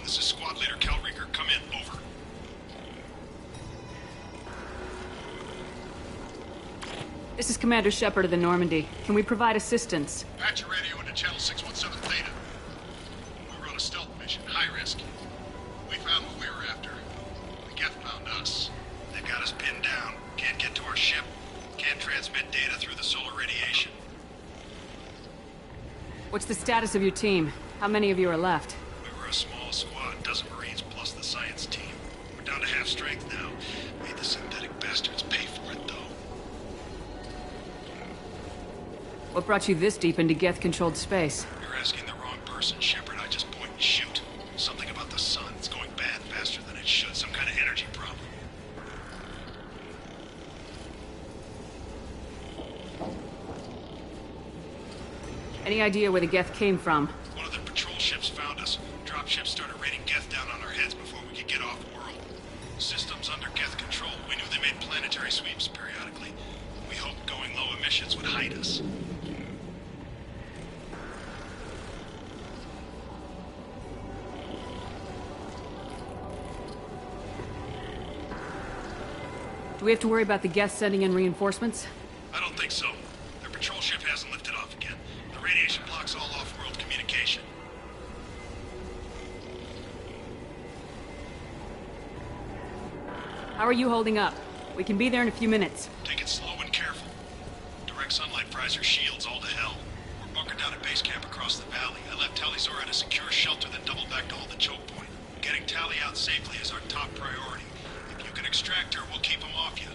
This is Squad Leader Calreeker. Come in. Over. This is Commander Shepard of the Normandy. Can we provide assistance? Patch your radio into Channel 617 Theta. We were on a stealth mission, high risk. We found what we were after. The Geth found us. They've got us pinned down. Can't get to our ship. Can't transmit data through the solar radiation. What's the status of your team? How many of you are left? We were a small squad, dozen Marines plus the science team. We're down to half strength now. Made the synthetic bastards pay for it, though. What brought you this deep into Geth-controlled space? You're asking the wrong person, Shepard. I just point and shoot. Something about the sun. It's going bad faster than it should. Some kind of energy problem. Any idea where the Geth came from? One of the patrol ships found us. Dropships started raining Geth down on our heads before we could get off-world. Systems under Geth control. We knew they made planetary sweeps periodically. We hoped going low emissions would hide us. Do we have to worry about the Geth sending in reinforcements? I don't think so. Their patrol ship hasn't lifted off again. The radiation blocks all off-world communication. How are you holding up? We can be there in a few minutes. Take it slow and careful. Direct sunlight fries our shields all to hell. We're bunkered down at base camp across the valley. I left Tali'Zorah at a secure shelter, then doubled back to hold the choke point. Getting Tali out safely is our top priority. If you can extract her, we'll keep him off you.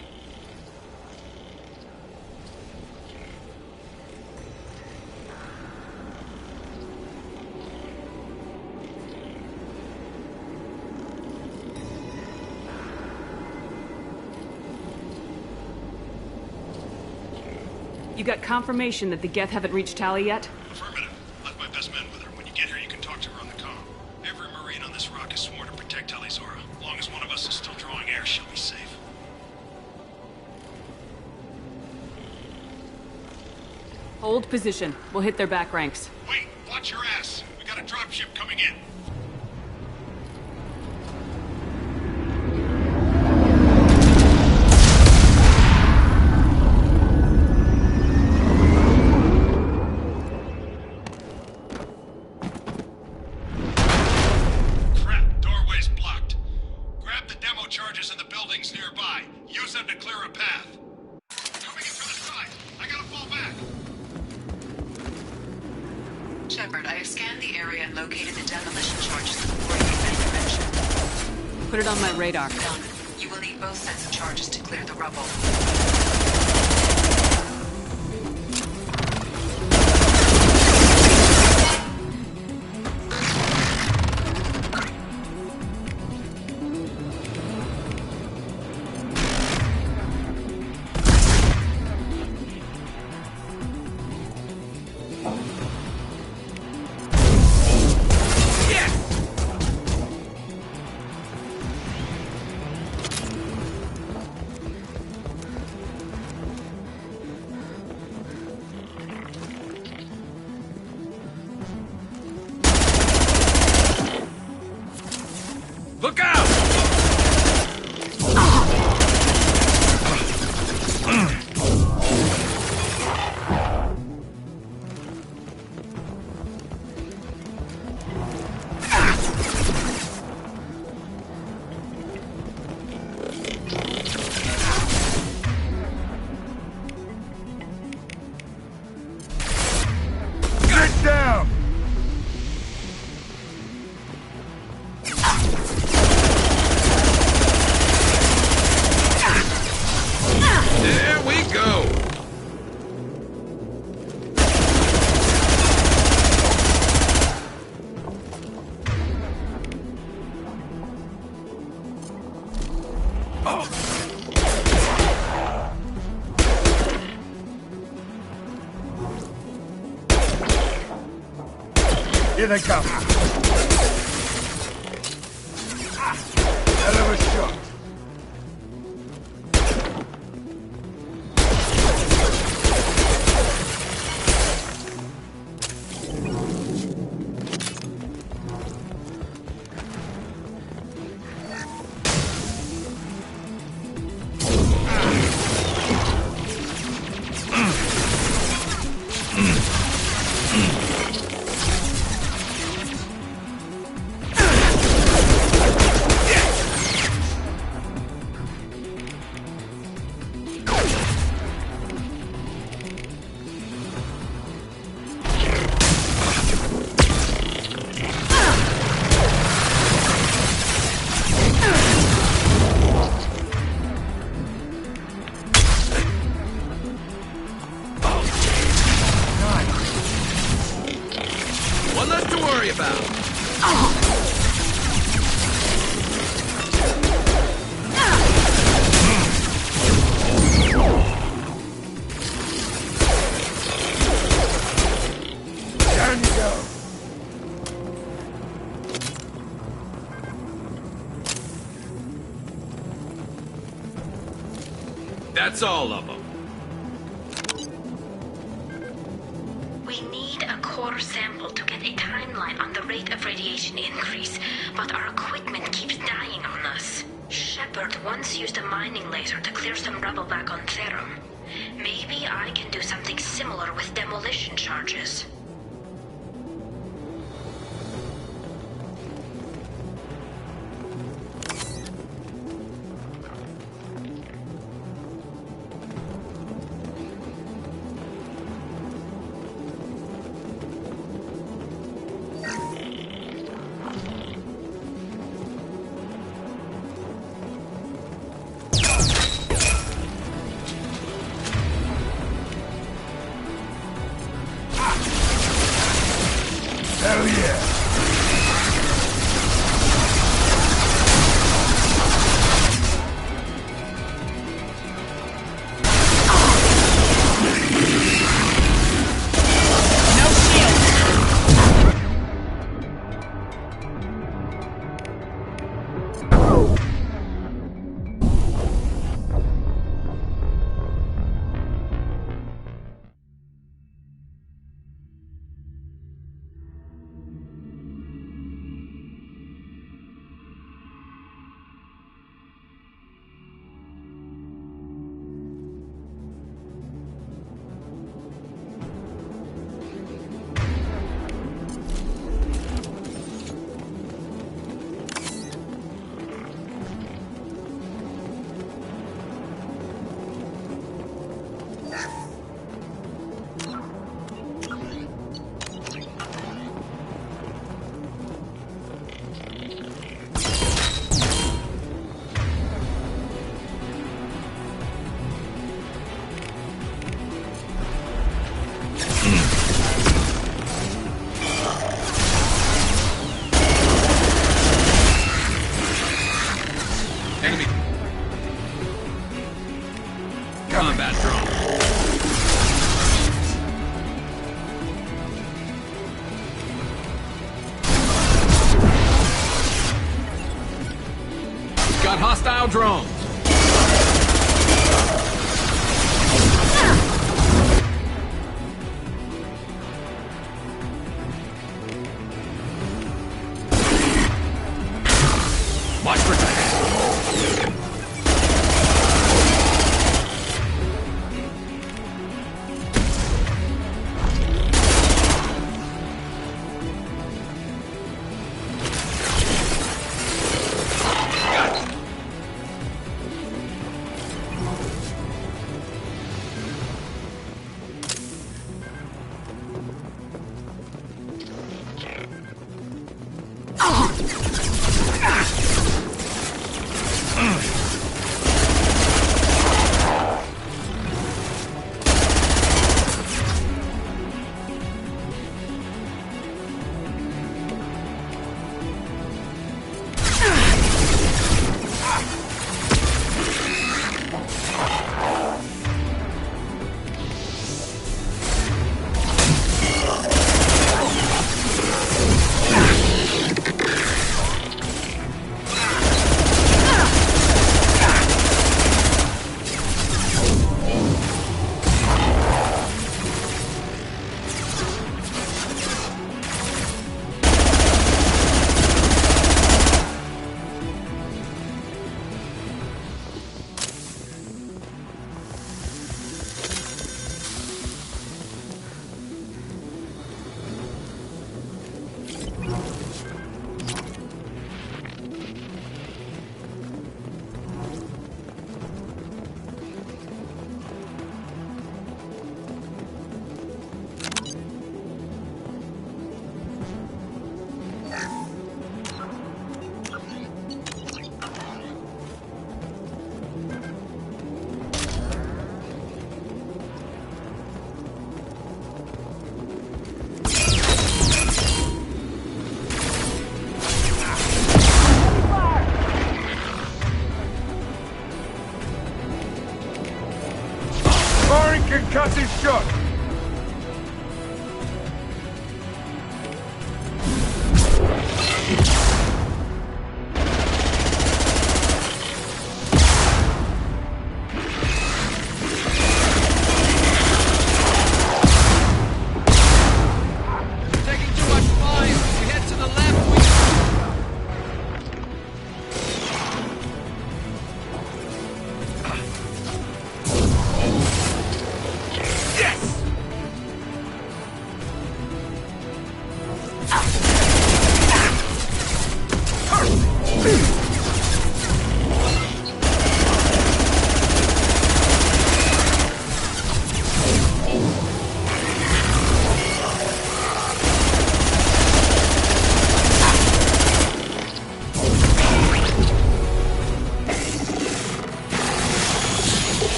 You got confirmation that the Geth haven't reached Tali yet? Affirmative. Left my best men with her. When you get here, you can talk to her on the comm. Every Marine on this rock is sworn to protect Tali'Zorah. As long as one of us is still drawing air, she'll be safe. Hold position. We'll hit their back ranks. Wait! Watch your ass! We got a dropship coming in! Shepard, I have scanned the area and located the demolition charges of the board Ayven mentioned. Put it on my radar. Done. You will need both sets of charges to clear the rubble. Look out! Get down! There we go! Here they come. Hell of a shot. One less to worry about. Down you go. That's all of them. We need a core sample to get a timeline on the rate of radiation increase, but our equipment keeps dying on us. Shepard once used a mining laser to clear some rubble back on Therum. Maybe I can do something similar with demolition charges. Hell yeah. Enemy. Combat drone. Got hostile drones. Watch protection.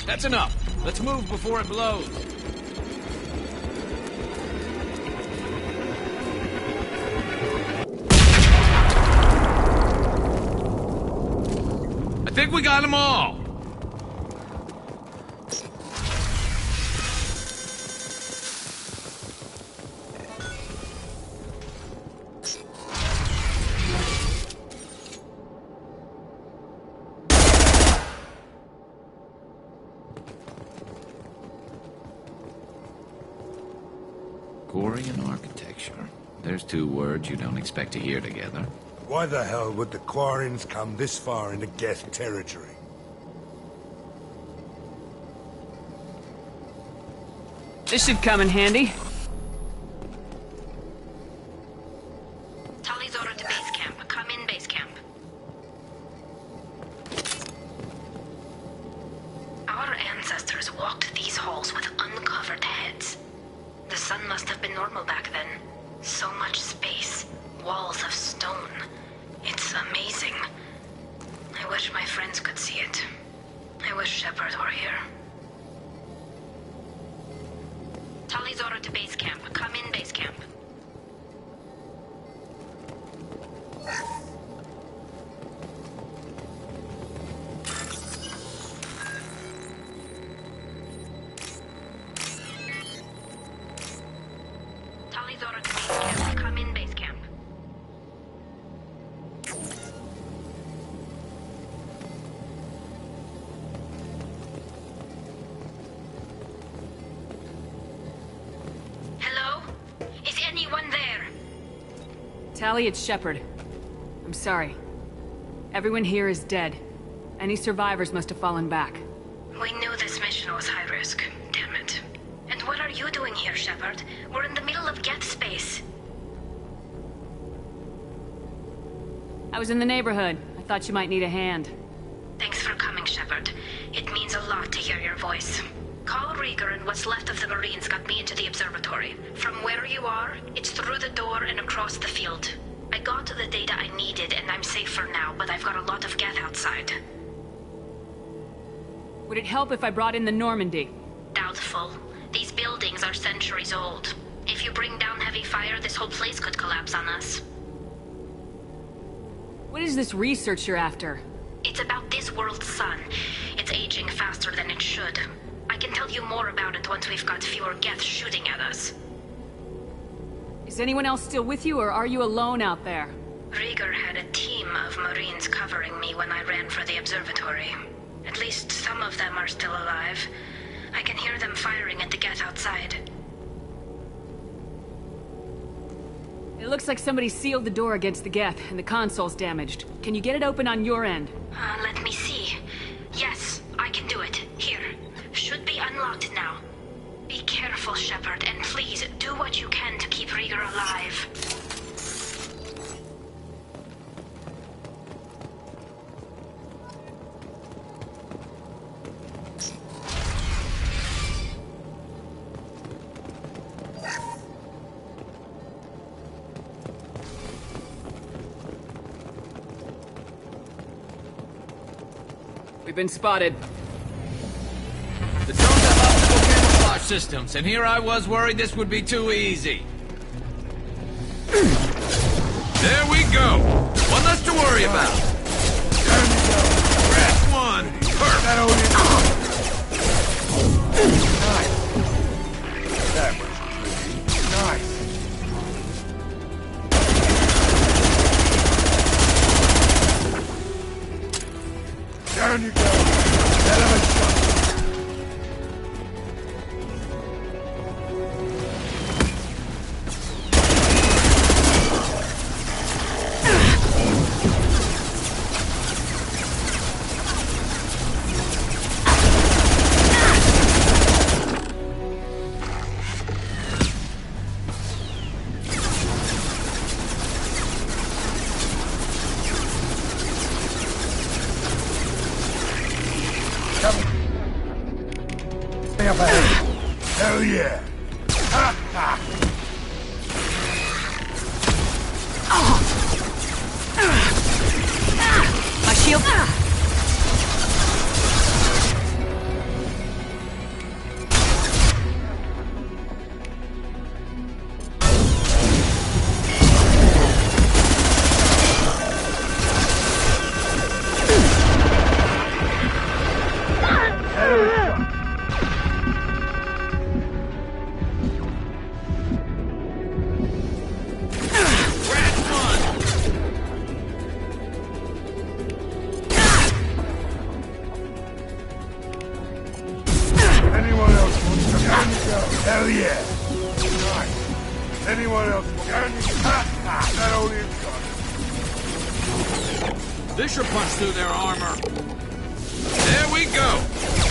That's enough. Let's move before it blows. I think we got them all. Quarian architecture. There's two words you don't expect to hear together. Why the hell would the Quarians come this far into Geth territory? This should come in handy. Tully's order to base camp. Come in, base camp. Our ancestors walked these halls with uncovered heads. The sun must have been normal back then. So much space. Walls of stone. It's amazing. I wish my friends could see it. I wish Shepard were here. Tully's order to base camp. Come in, base camp. Tully's order to base camp. Come in, base camp. Hello? Is anyone there? Tally, it's Shepard. I'm sorry. Everyone here is dead. Any survivors must have fallen back. We knew this mission was high risk. Damn it. And what are you doing here, Shepard? We're in the middle of Geth space. I was in the neighborhood. I thought you might need a hand. Thanks for coming, Shepard. It means a lot to hear your voice. Call Rieger and what's left of the Marines got me into the observatory. From where you are, it's through the door and across the field. I got the data I needed and I'm safe for now, but I've got a lot of Geth outside. Would it help if I brought in the Normandy? Doubtful. These buildings are centuries old. If you bring down heavy fire, this whole place could collapse on us. What is this research you're after? It's about this world's sun. It's aging faster than it should. I can tell you more about it once we've got fewer Geth shooting at us. Is anyone else still with you, or are you alone out there? Rieger had a team of Marines covering me when I ran for the observatory. At least some of them are still alive. I can hear them firing at the Geth outside. It looks like somebody sealed the door against the Geth, and the console's damaged. Can you get it open on your end? Let me see. Yes, I can do it. Here. Should be unlocked now. Be careful, Shepard, and please do what you can to keep Rieger alive. We've been spotted. The drones have optical camouflage systems, and here I was worried this would be too easy. There we go. One less to worry about. Crash one. Perfect. Nice. That was pretty nice. Down you go. Hell of a shot. Hell yeah! Ha ha! My shield. Hell yeah! Nice. Anyone else can? That only is gone. This should punch through their armor. There we go.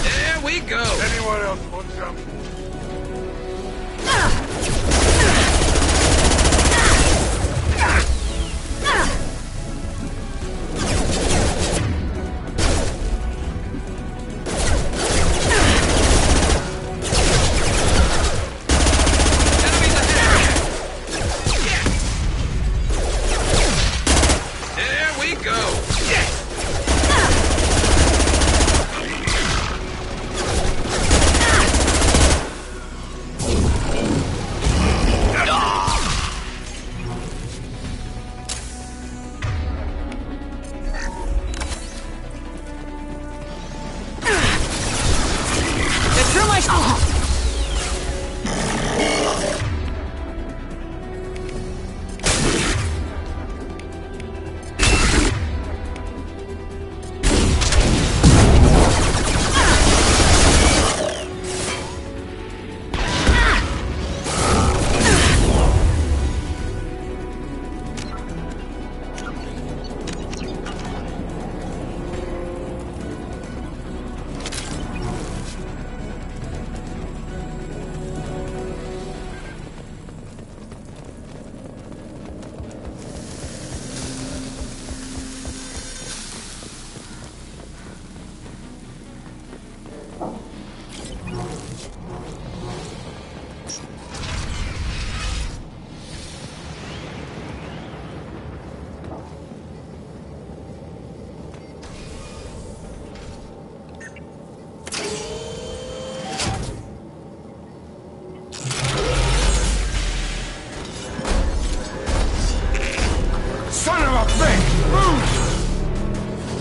There we go. Anyone else want some?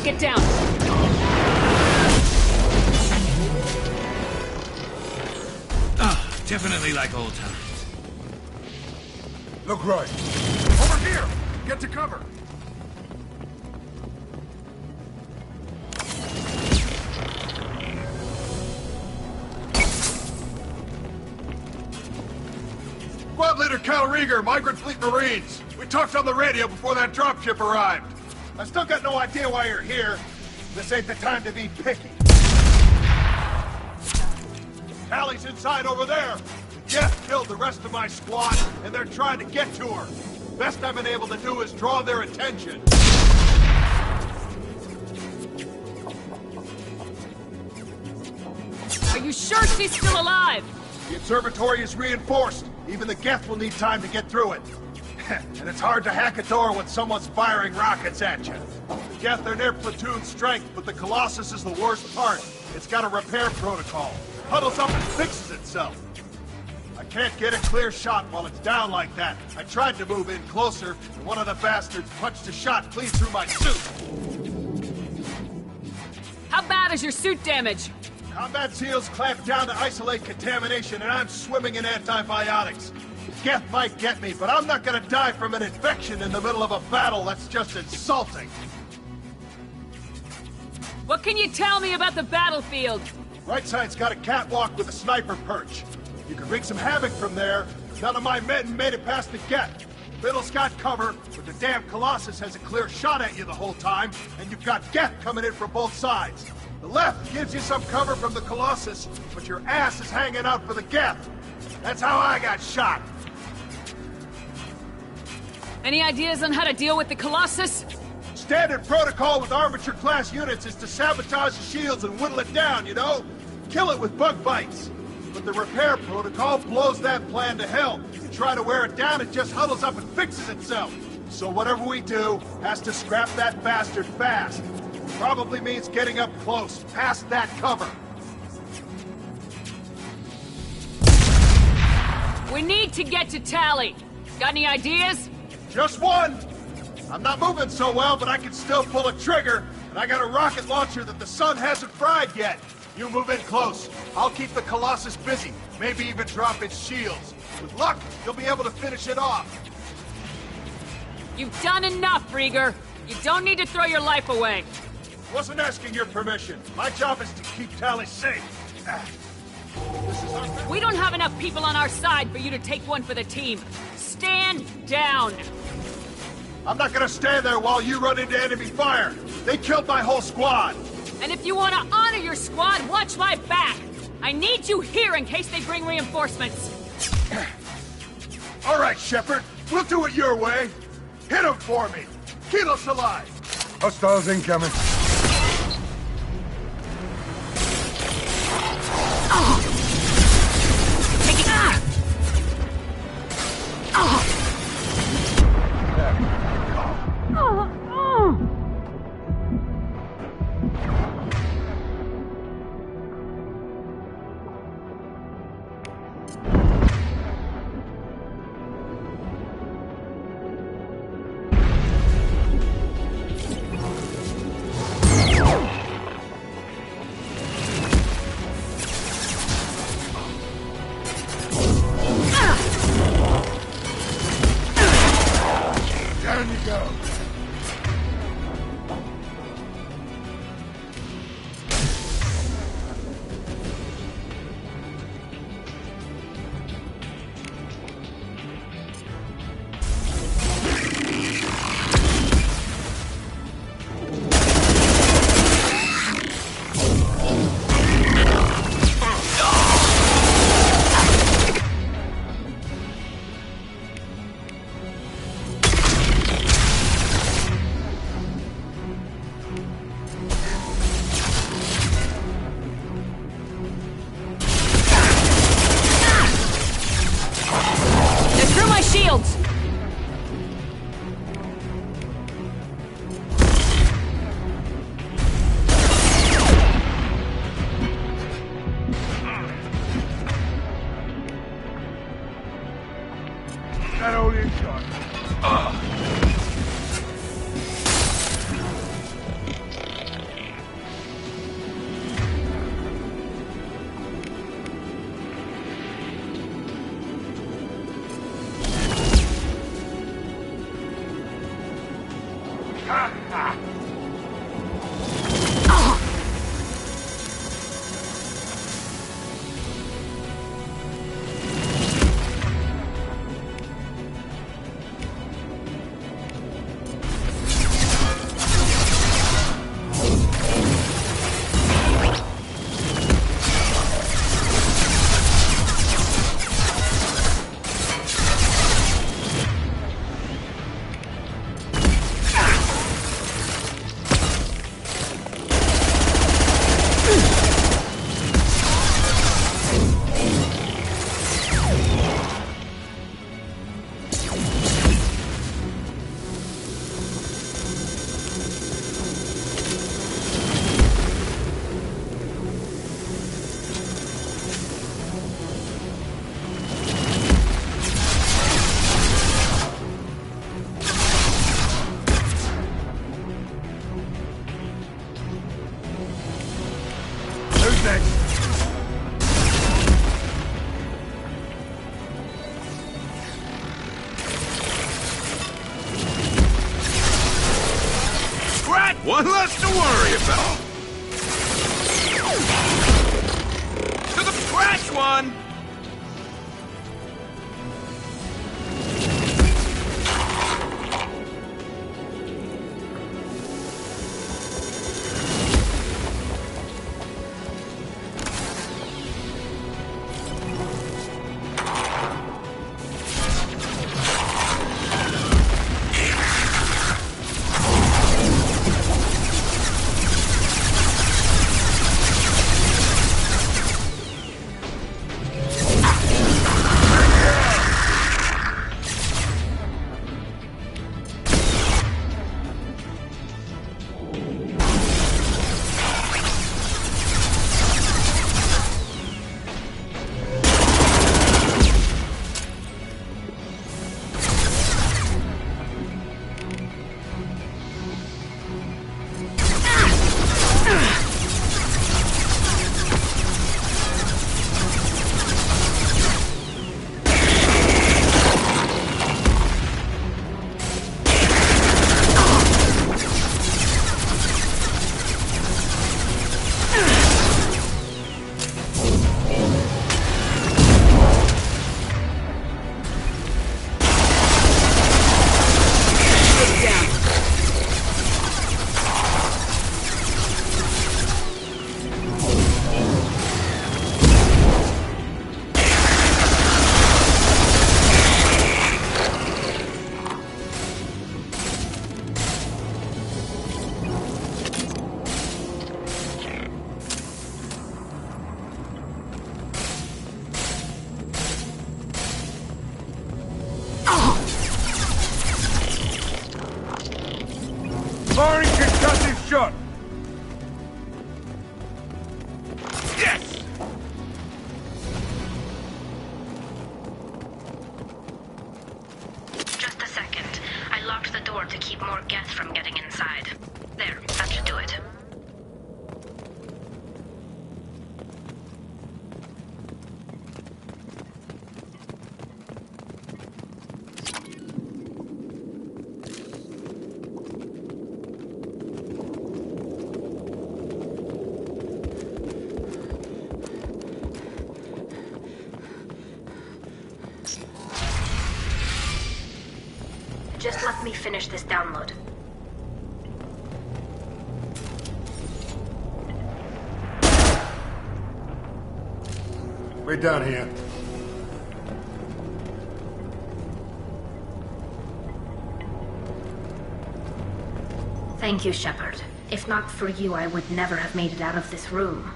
Get down! Definitely like old times. Look right. Over here! Get to cover! Squad Leader Cal Rieger, Migrant Fleet Marines. We talked on the radio before that dropship arrived. I still got no idea why you're here. This ain't the time to be picky. Allie's inside over there. Jeff killed the rest of my squad, and they're trying to get to her. Best I've been able to do is draw their attention. Are you sure she's still alive? The observatory is reinforced. Even the Geth will need time to get through it. And it's hard to hack a door when someone's firing rockets at you. The Geth are near platoon strength, but the Colossus is the worst part. It's got a repair protocol. Huddles up and fixes itself. I can't get a clear shot while it's down like that. I tried to move in closer, and one of the bastards punched a shot clean through my suit. How bad is your suit damage? Combat SEALs clamped down to isolate contamination, and I'm swimming in antibiotics. Geth might get me, but I'm not gonna die from an infection in the middle of a battle. That's just insulting. What can you tell me about the battlefield? Right side's got a catwalk with a sniper perch. You can wreak some havoc from there. None of my men made it past the Geth. Middle's got cover, but the damn Colossus has a clear shot at you the whole time, and you've got Geth coming in from both sides. The left gives you some cover from the Colossus, but your ass is hanging out for the Geth. That's how I got shot. Any ideas on how to deal with the Colossus? Standard protocol with armature-class units is to sabotage the shields and whittle it down, you know? Kill it with bug bites. But the repair protocol blows that plan to hell. You try to wear it down, it just huddles up and fixes itself. So whatever we do has to scrap that bastard fast. Probably means getting up close, past that cover. We need to get to Tally. Got any ideas? Just one! I'm not moving so well, but I can still pull a trigger, and I got a rocket launcher that the sun hasn't fried yet. You move in close. I'll keep the Colossus busy, maybe even drop its shields. With luck, you'll be able to finish it off. You've done enough, Rieger. You don't need to throw your life away. Wasn't asking your permission. My job is to keep Tally safe. We don't have enough people on our side for you to take one for the team. Stand down! I'm not gonna stand there while you run into enemy fire! They killed my whole squad! And if you want to honor your squad, watch my back! I need you here in case they bring reinforcements! All right, Shepard. We'll do it your way. Hit them for me. Keep us alive. Hostiles incoming. Down you go. Shields! Not only in charge. Who's next? One less to worry about. To the scratch one! Let me finish this download. We're done here. Thank you, Shepard. If not for you, I would never have made it out of this room.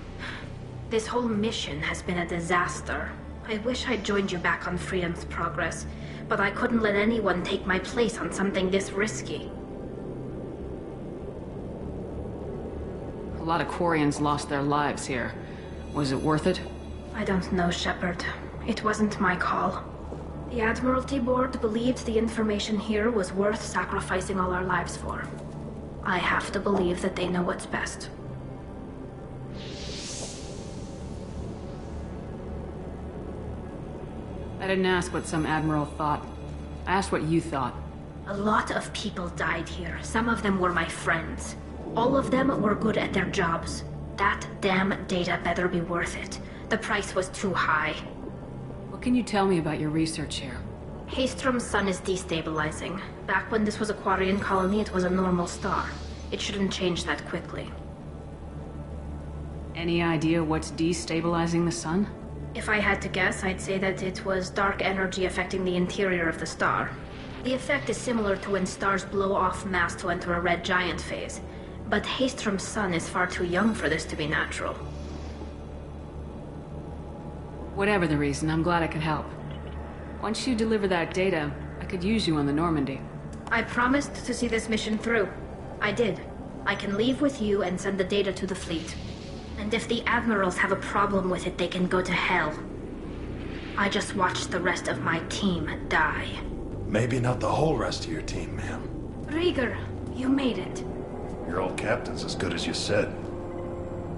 This whole mission has been a disaster. I wish I'd joined you back on Freedom's Progress, but I couldn't let anyone take my place on something this risky. A lot of Quarians lost their lives here. Was it worth it? I don't know, Shepard. It wasn't my call. The Admiralty Board believed the information here was worth sacrificing all our lives for. I have to believe that they know what's best. I didn't ask what some admiral thought. I asked what you thought. A lot of people died here. Some of them were my friends. All of them were good at their jobs. That damn data better be worth it. The price was too high. What can you tell me about your research here? Haystrom's sun is destabilizing. Back when this was a Quarian colony, it was a normal star. It shouldn't change that quickly. Any idea what's destabilizing the sun? If I had to guess, I'd say that it was dark energy affecting the interior of the star. The effect is similar to when stars blow off mass to enter a red giant phase. But Haystrom's sun is far too young for this to be natural. Whatever the reason, I'm glad I could help. Once you deliver that data, I could use you on the Normandy. I promised to see this mission through. I did. I can leave with you and send the data to the fleet. And if the admirals have a problem with it, they can go to hell. I just watched the rest of my team die. Maybe not the whole rest of your team, ma'am. Rieger, you made it. Your old captain's as good as you said.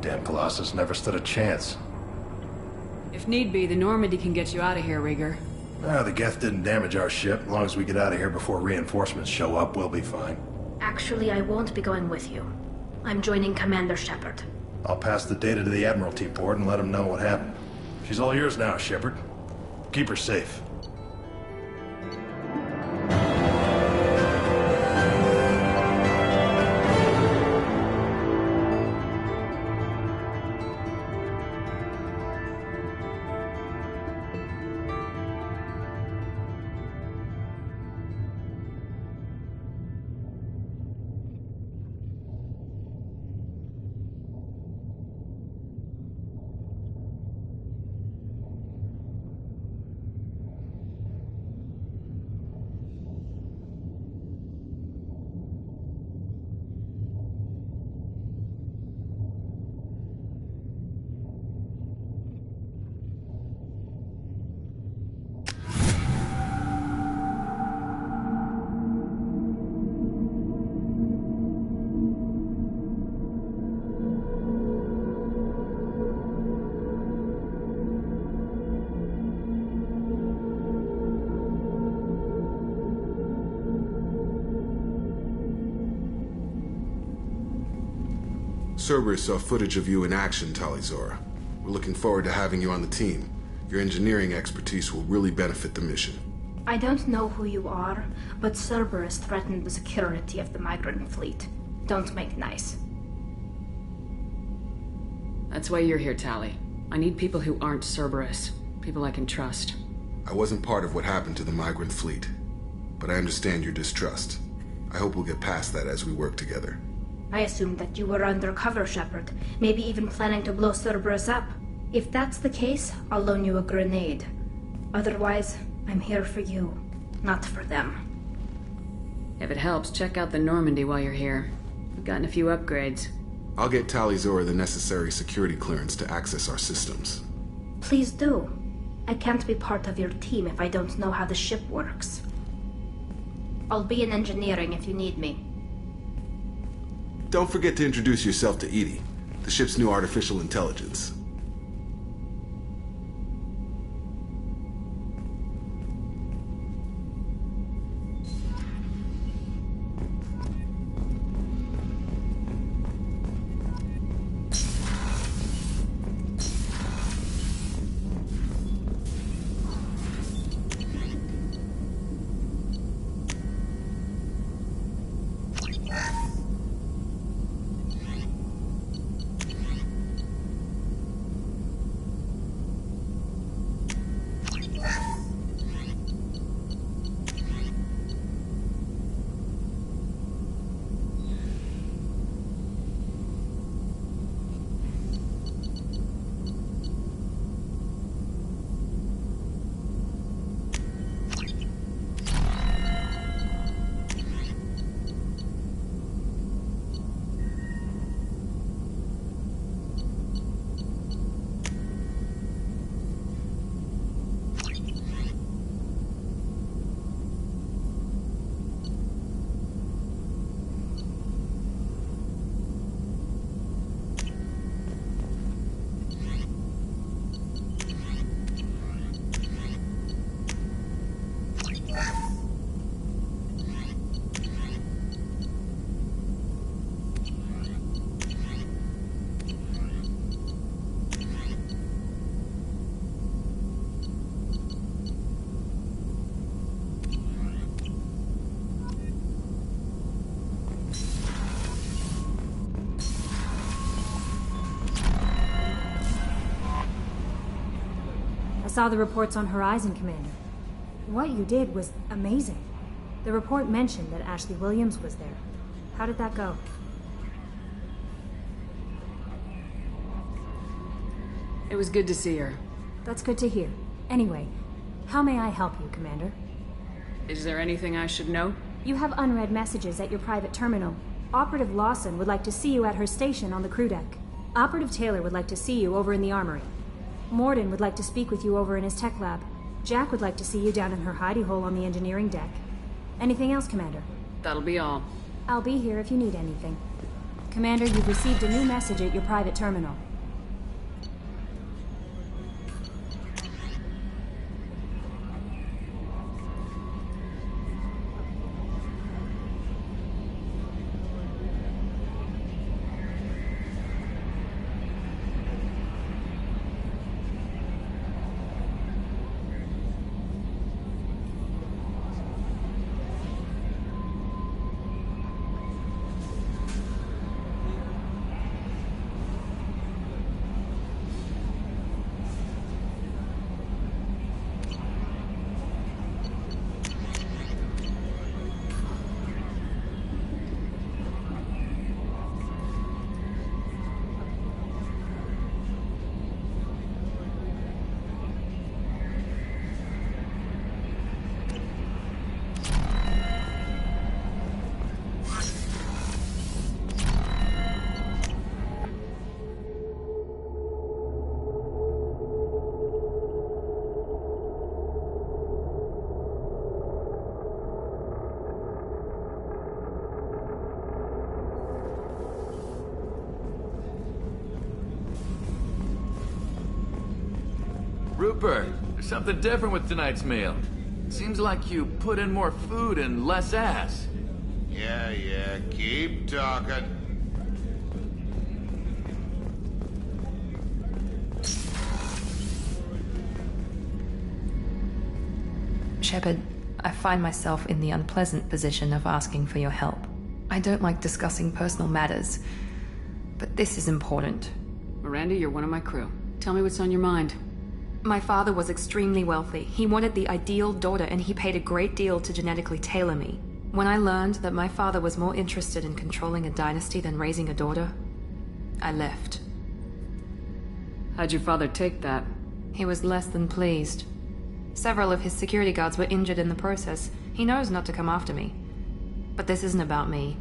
Damn Colossus never stood a chance. If need be, the Normandy can get you out of here, Rieger. The Geth didn't damage our ship. As long as we get out of here before reinforcements show up, we'll be fine. Actually, I won't be going with you. I'm joining Commander Shepard. I'll pass the data to the Admiralty Board and let them know what happened. She's all yours now, Shepard. Keep her safe. Cerberus saw footage of you in action, Talizora. We're looking forward to having you on the team. Your engineering expertise will really benefit the mission. I don't know who you are, but Cerberus threatened the security of the migrant fleet. Don't make nice. That's why you're here, Tali. I need people who aren't Cerberus. People I can trust. I wasn't part of what happened to the migrant fleet, but I understand your distrust. I hope we'll get past that as we work together. I assumed that you were undercover, Shepard. Maybe even planning to blow Cerberus up. If that's the case, I'll loan you a grenade. Otherwise, I'm here for you, not for them. If it helps, check out the Normandy while you're here. We've gotten a few upgrades. I'll get Talizora the necessary security clearance to access our systems. Please do. I can't be part of your team if I don't know how the ship works. I'll be in engineering if you need me. Don't forget to introduce yourself to Edie, the ship's new artificial intelligence. saw the reports on Horizon, Commander. What you did was amazing. The report mentioned that Ashley Williams was there. How did that go? It was good to see her. That's good to hear. Anyway, how may I help you, Commander? Is there anything I should know? You have unread messages at your private terminal. Operative Lawson would like to see you at her station on the crew deck. Operative Taylor would like to see you over in the armory. Morden would like to speak with you over in his tech lab. Jack would like to see you down in her hidey hole on the engineering deck. Anything else, Commander? That'll be all. I'll be here if you need anything. Commander, you've received a new message at your private terminal. Rupert, there's something different with tonight's meal. Seems like you put in more food and less ass. Yeah, keep talking. Shepard, I find myself in the unpleasant position of asking for your help. I don't like discussing personal matters, but this is important. Miranda, you're one of my crew. Tell me what's on your mind. My father was extremely wealthy. He wanted the ideal daughter, and he paid a great deal to genetically tailor me. When I learned that my father was more interested in controlling a dynasty than raising a daughter, I left. How'd your father take that? He was less than pleased. Several of his security guards were injured in the process. He knows not to come after me. But this isn't about me.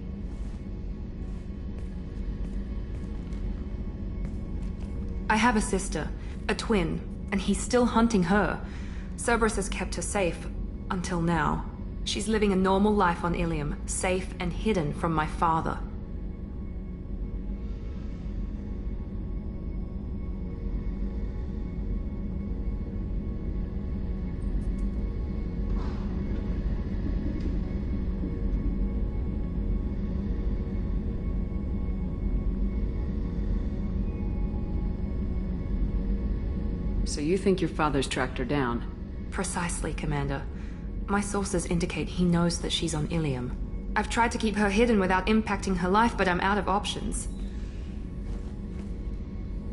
I have a sister, a twin, and he's still hunting her. Cerberus has kept her safe, until now. She's living a normal life on Ilium, safe and hidden from my father. So you think your father's tracked her down? Precisely, Commander. My sources indicate he knows that she's on Ilium. I've tried to keep her hidden without impacting her life, but I'm out of options.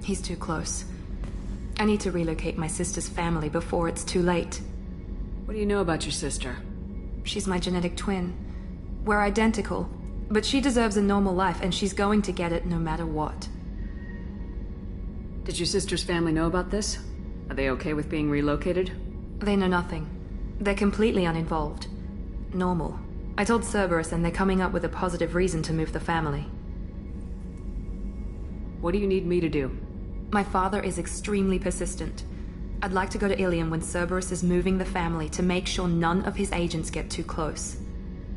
He's too close. I need to relocate my sister's family before it's too late. What do you know about your sister? She's my genetic twin. We're identical, but she deserves a normal life, and she's going to get it no matter what. Did your sister's family know about this? Are they okay with being relocated? They know nothing. They're completely uninvolved. Normal. I told Cerberus, and they're coming up with a positive reason to move the family. What do you need me to do? My father is extremely persistent. I'd like to go to Ilium when Cerberus is moving the family to make sure none of his agents get too close.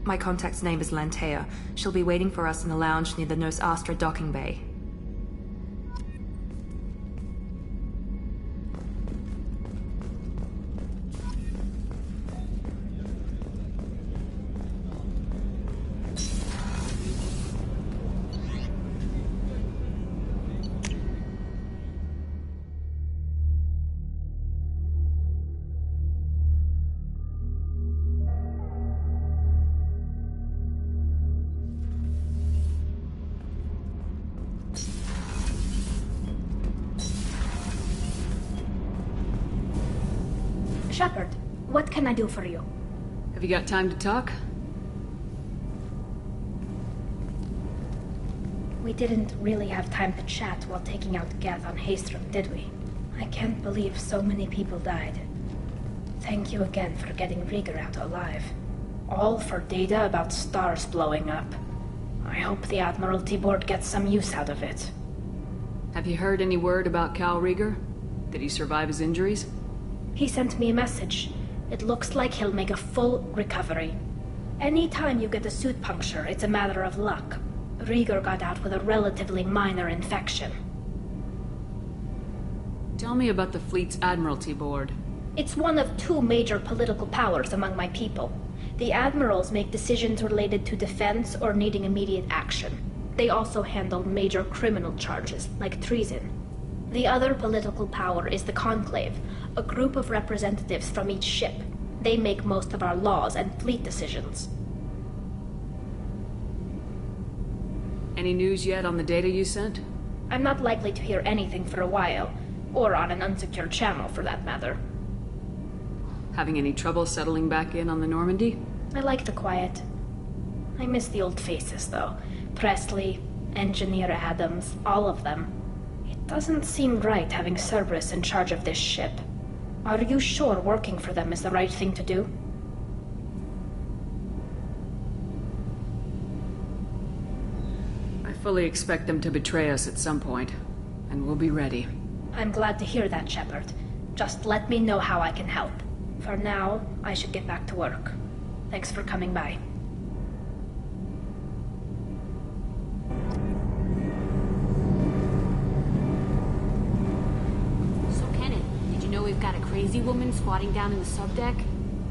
My contact's name is Lantea. She'll be waiting for us in the lounge near the Nos Astra docking bay. Shepard, what can I do for you? Have you got time to talk? We didn't really have time to chat while taking out Gath on Haystrom, did we? I can't believe so many people died. Thank you again for getting Rieger out alive. All for data about stars blowing up. I hope the Admiralty Board gets some use out of it. Have you heard any word about Cal Rieger? Did he survive his injuries? He sent me a message. It looks like he'll make a full recovery. Anytime you get a suit puncture, it's a matter of luck. Rieger got out with a relatively minor infection. Tell me about the fleet's Admiralty Board. It's one of two major political powers among my people. The admirals make decisions related to defense or needing immediate action. They also handle major criminal charges, like treason. The other political power is the Conclave, a group of representatives from each ship. They make most of our laws and fleet decisions. Any news yet on the data you sent? I'm not likely to hear anything for a while, or on an unsecured channel for that matter. Having any trouble settling back in on the Normandy? I like the quiet. I miss the old faces, though. Presley, Engineer Adams, all of them. It doesn't seem right having Cerberus in charge of this ship. Are you sure working for them is the right thing to do? I fully expect them to betray us at some point, and we'll be ready. I'm glad to hear that, Shepard. Just let me know how I can help. For now, I should get back to work. Thanks for coming by. So, Kenneth, did you know we've got a crazy woman squatting down in the subdeck?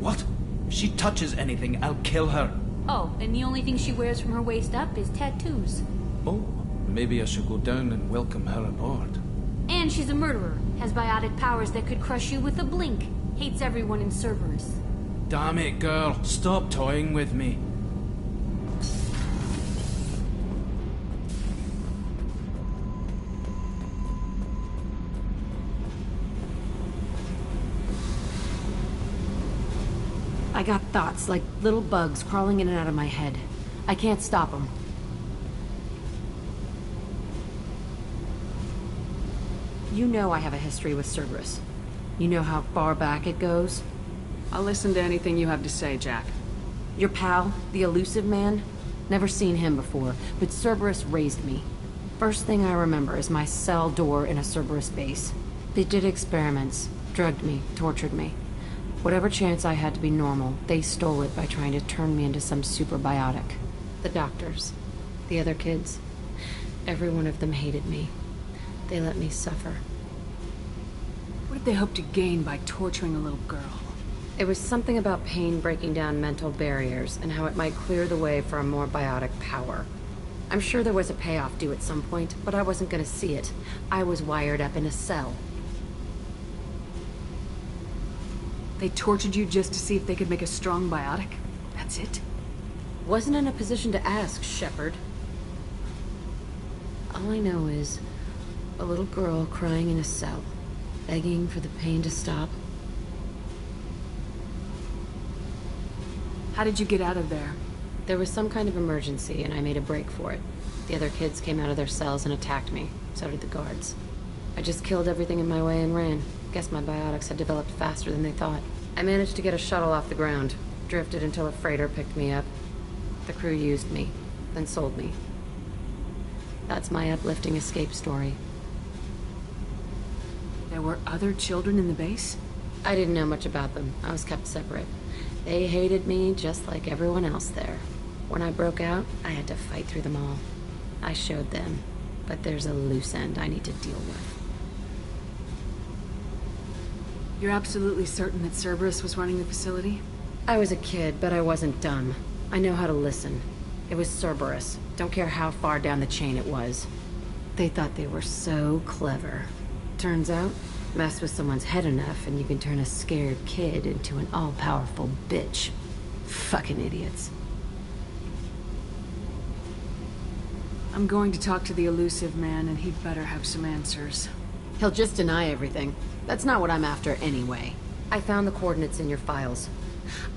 What? If she touches anything, I'll kill her. Oh, and the only thing she wears from her waist up is tattoos. Oh, maybe I should go down and welcome her aboard. And she's a murderer, has biotic powers that could crush you with a blink, hates everyone in Cerberus. Damn it, girl. Stop toying with me. I got thoughts like little bugs crawling in and out of my head. I can't stop them. You know I have a history with Cerberus. You know how far back it goes? I'll listen to anything you have to say, Jack. Your pal, the elusive man? Never seen him before, but Cerberus raised me. First thing I remember is my cell door in a Cerberus base. They did experiments, drugged me, tortured me. Whatever chance I had to be normal, they stole it by trying to turn me into some super biotic. The doctors, the other kids, every one of them hated me. They let me suffer. What did they hope to gain by torturing a little girl? It was something about pain breaking down mental barriers and how it might clear the way for a more biotic power. I'm sure there was a payoff due at some point, but I wasn't going to see it. I was wired up in a cell. They tortured you just to see if they could make a strong biotic? That's it? Wasn't in a position to ask, Shepard. All I know is a little girl crying in a cell, begging for the pain to stop. How did you get out of there? There was some kind of emergency, and I made a break for it. The other kids came out of their cells and attacked me. So did the guards. I just killed everything in my way and ran. Guess my biotics had developed faster than they thought. I managed to get a shuttle off the ground. Drifted until a freighter picked me up. The crew used me, then sold me. That's my uplifting escape story. There were other children in the base? I didn't know much about them. I was kept separate. They hated me just like everyone else there. When I broke out, I had to fight through them all. I showed them, but there's a loose end I need to deal with. You're absolutely certain that Cerberus was running the facility? I was a kid, but I wasn't dumb. I know how to listen. It was Cerberus. Don't care how far down the chain it was. They thought they were so clever. Turns out, mess with someone's head enough and you can turn a scared kid into an all-powerful bitch. Fucking idiots. I'm going to talk to the elusive man, and he'd better have some answers. He'll just deny everything. That's not what I'm after anyway. I found the coordinates in your files.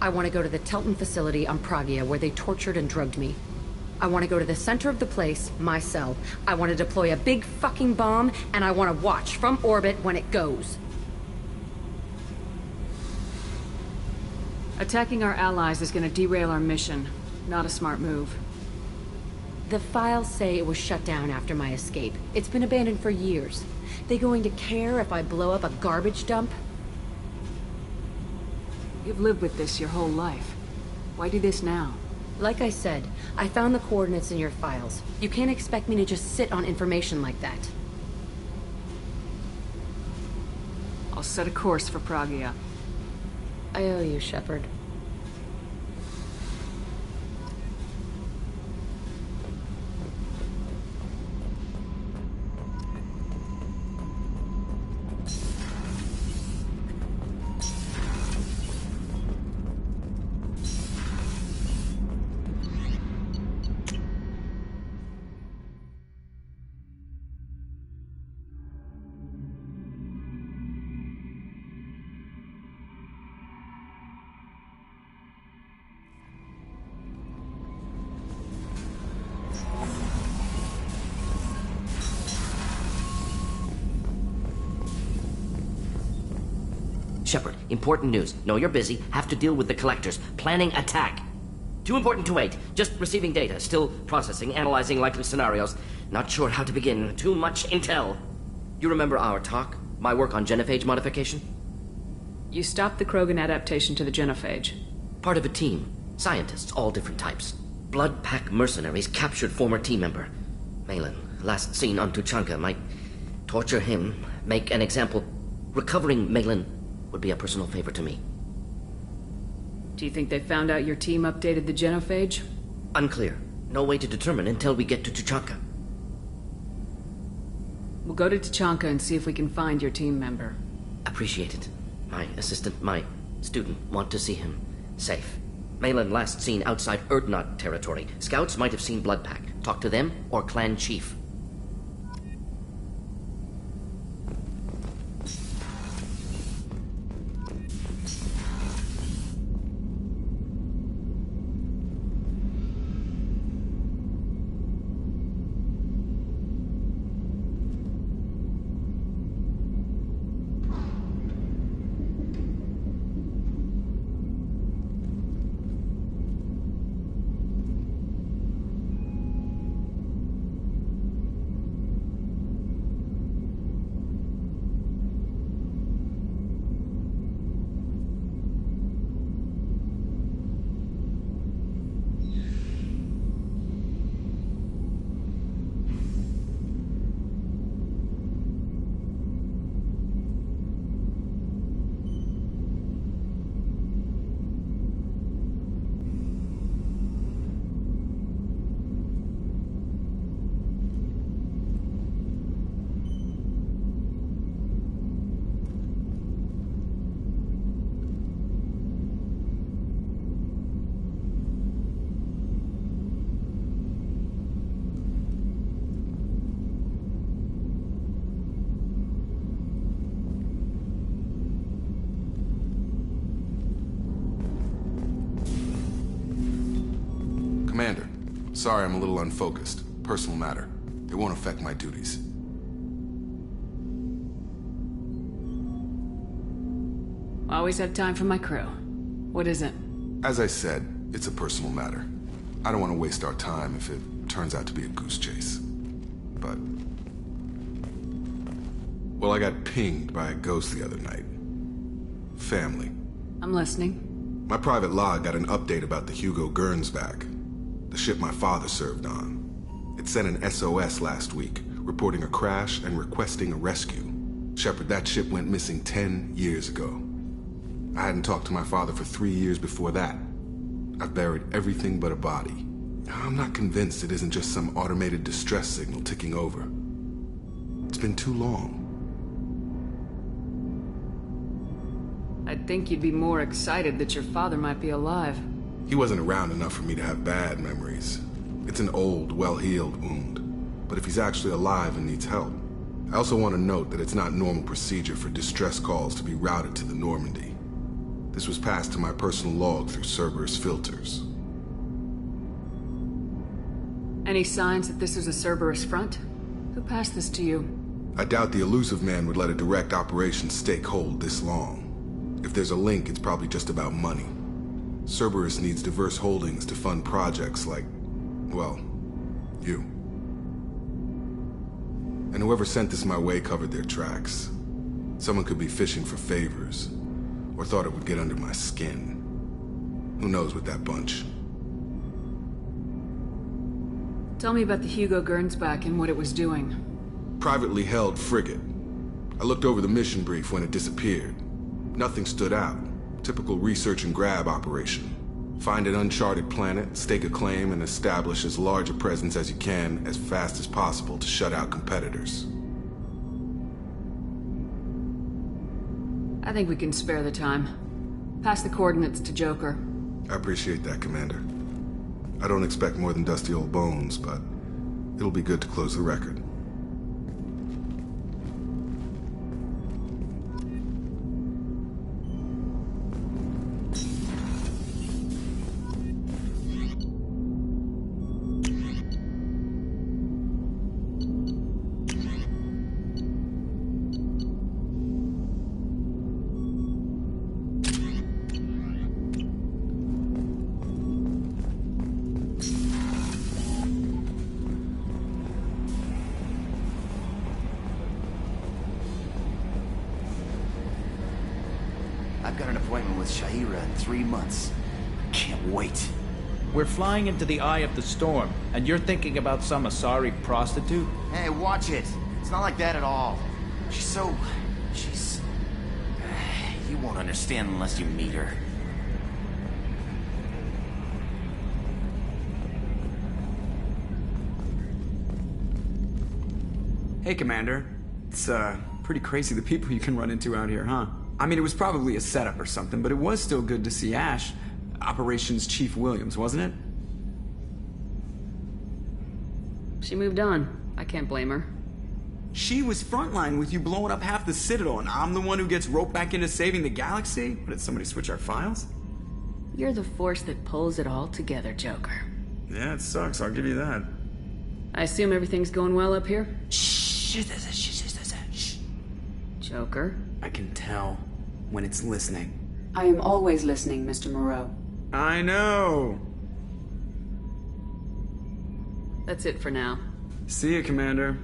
I want to go to the Telton facility on Pragia where they tortured and drugged me. I want to go to the center of the place, my cell. I want to deploy a big fucking bomb, and I want to watch from orbit when it goes. Attacking our allies is going to derail our mission. Not a smart move. The files say it was shut down after my escape. It's been abandoned for years. They going to care if I blow up a garbage dump? You've lived with this your whole life. Why do this now? Like I said, I found the coordinates in your files. You can't expect me to just sit on information like that. I'll set a course for Pragia. I owe you, Shepard. Shepard, important news. Know you're busy. Have to deal with the collectors. Planning attack. Too important to wait. Just receiving data. Still processing, analyzing likely scenarios. Not sure how to begin. Too much intel. You remember our talk? My work on genophage modification? You stopped the Krogan adaptation to the genophage. Part of a team. Scientists, all different types. Blood Pack mercenaries captured former team member. Malin, last seen on Tuchanka, might torture him, make an example. Recovering Malin would be a personal favor to me. Do you think they found out your team updated the genophage? Unclear. No way to determine until we get to Tuchanka. We'll go to Tuchanka and see if we can find your team member. Appreciate it. My assistant, my student, want to see him safe. Malin last seen outside Erdnot territory. Scouts might have seen Bloodpack. Talk to them or clan chief. Commander, sorry I'm a little unfocused. Personal matter. It won't affect my duties. Always have time for my crew. What is it? As I said, it's a personal matter. I don't want to waste our time if it turns out to be a goose chase. But... well, I got pinged by a ghost the other night. Family. I'm listening. My private log got an update about the Hugo Gernsback, the ship my father served on. It sent an SOS last week, reporting a crash and requesting a rescue. Shepard, that ship went missing 10 years ago. I hadn't talked to my father for 3 years before that. I've buried everything but a body. I'm not convinced it isn't just some automated distress signal ticking over. It's been too long. I'd think you'd be more excited that your father might be alive. He wasn't around enough for me to have bad memories. It's an old, well-healed wound. But if he's actually alive and needs help, I also want to note that it's not normal procedure for distress calls to be routed to the Normandy. This was passed to my personal log through Cerberus filters. Any signs that this is a Cerberus front? Who passed this to you? I doubt the elusive man would let a direct operation stake hold this long. If there's a link, it's probably just about money. Cerberus needs diverse holdings to fund projects like, well, you. And whoever sent this my way covered their tracks. Someone could be fishing for favors, or thought it would get under my skin. Who knows with that bunch? Tell me about the Hugo Gernsback and what it was doing. Privately held frigate. I looked over the mission brief when it disappeared. Nothing stood out. Typical research and grab operation. Find an uncharted planet, stake a claim, and establish as large a presence as you can as fast as possible to shut out competitors. I think we can spare the time. Pass the coordinates to Joker. I appreciate that, Commander. I don't expect more than dusty old bones, but it'll be good to close the record. I've got an appointment with Shaira in 3 months. Can't wait. We're flying into the eye of the storm, and you're thinking about some Asari prostitute? Hey, watch it. It's not like that at all. She's... You won't understand unless you meet her. Hey, Commander. It's, pretty crazy the people you can run into out here, huh? I mean, it was probably a setup or something, but it was still good to see Ash. Operations Chief Williams, wasn't it? She moved on. I can't blame her. She was frontline with you blowing up half the Citadel, and I'm the one who gets roped back into saving the galaxy? But did somebody switch our files? You're the force that pulls it all together, Joker. Yeah, it sucks, I'll give you that. I assume everything's going well up here? Shh. Joker? I can tell when it's listening. I am always listening, Mr. Moreau. I know. That's it for now. See you, Commander.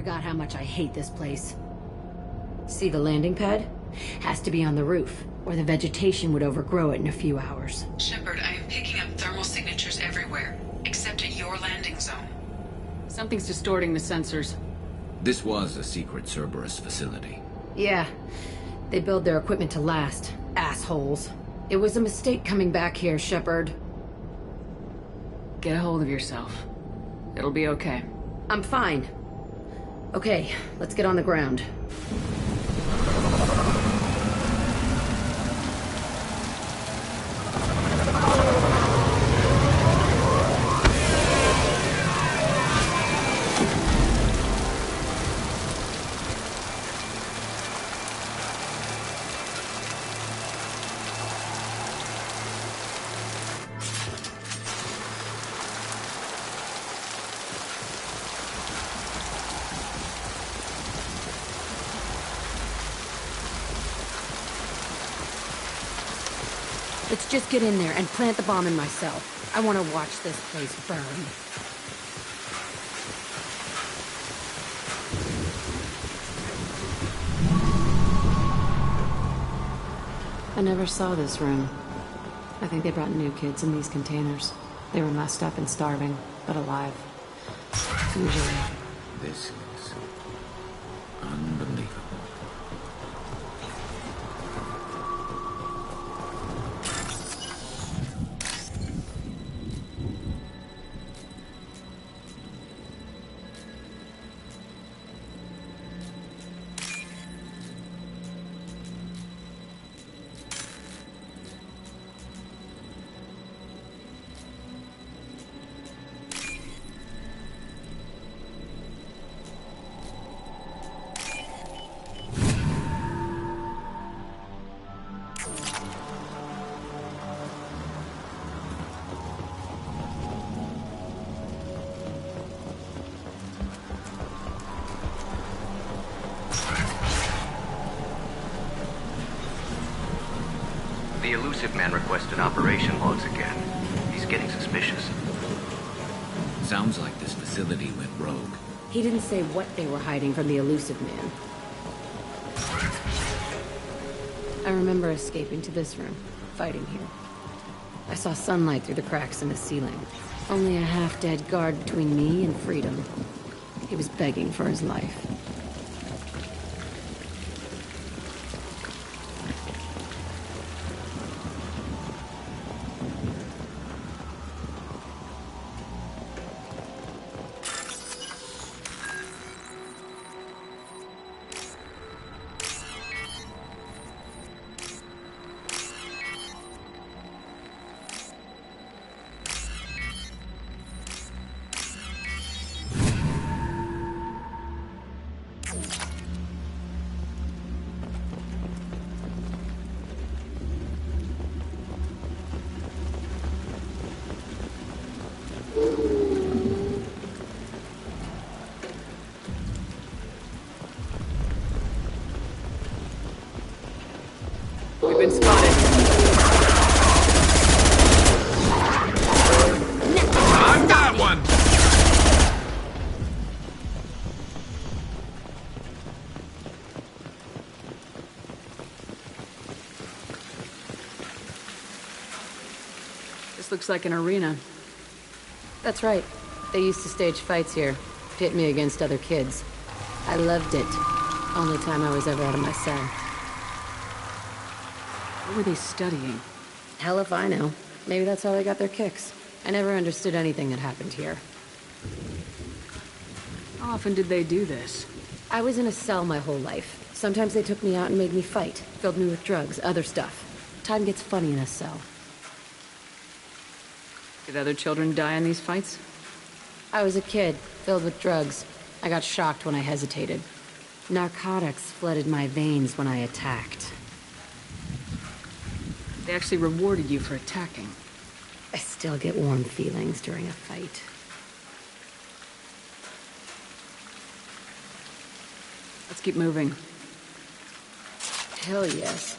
forgot how much I hate this place. See the landing pad? Has to be on the roof, or the vegetation would overgrow it in a few hours. Shepard, I am picking up thermal signatures everywhere, except at your landing zone. Something's distorting the sensors. This was a secret Cerberus facility. Yeah. They build their equipment to last. Assholes. It was a mistake coming back here, Shepard. Get a hold of yourself. It'll be okay. I'm fine. Okay, let's get on the ground. Let's just get in there and plant the bomb in myself. I want to watch this place burn. I never saw this room. I think they brought new kids in these containers. They were messed up and starving, but alive. Usually. This is unbelievable. The elusive man requested operation logs again. He's getting suspicious. Sounds like this facility went rogue. He didn't say what they were hiding from the elusive man. I remember escaping to this room, fighting here. I saw sunlight through the cracks in the ceiling. Only a half-dead guard between me and freedom. He was begging for his life. We've been spotted. I've got one! This looks like an arena. That's right. They used to stage fights here, pit me against other kids. I loved it. Only time I was ever out of my cell. What were they studying? Hell if I know. Maybe that's how they got their kicks. I never understood anything that happened here. How often did they do this? I was in a cell my whole life. Sometimes they took me out and made me fight. Filled me with drugs, other stuff. Time gets funny in a cell. Did other children die in these fights? I was a kid, filled with drugs. I got shocked when I hesitated. Narcotics flooded my veins when I attacked. They actually rewarded you for attacking. I still get warm feelings during a fight. Let's keep moving. Hell yes.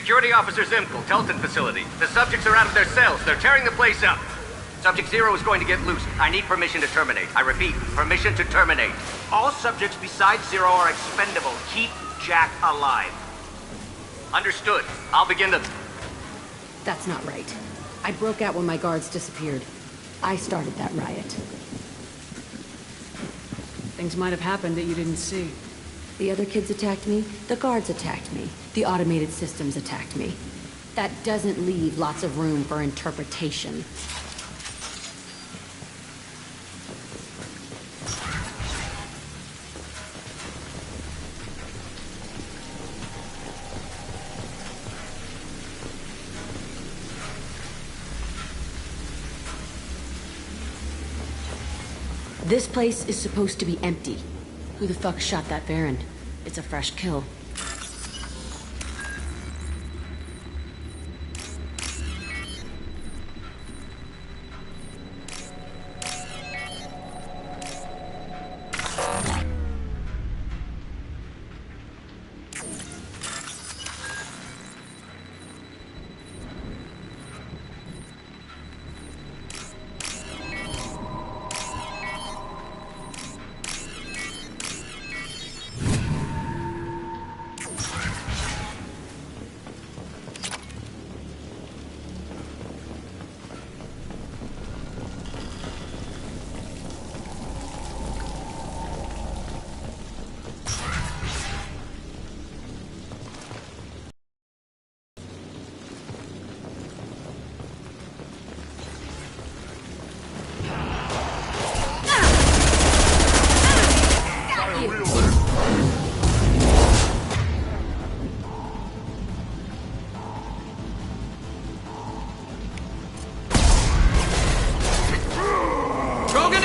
Security Officer Zimkel, Telton facility. The subjects are out of their cells. They're tearing the place up. Subject Zero is going to get loose. I need permission to terminate. I repeat, permission to terminate. All subjects besides Zero are expendable. Keep Jack alive. Understood. I'll begin the... That's not right. I broke out when my guards disappeared. I started that riot. Things might have happened that you didn't see. The other kids attacked me, the guards attacked me, the automated systems attacked me. That doesn't leave lots of room for interpretation. This place is supposed to be empty. Who the fuck shot that Baron? It's a fresh kill.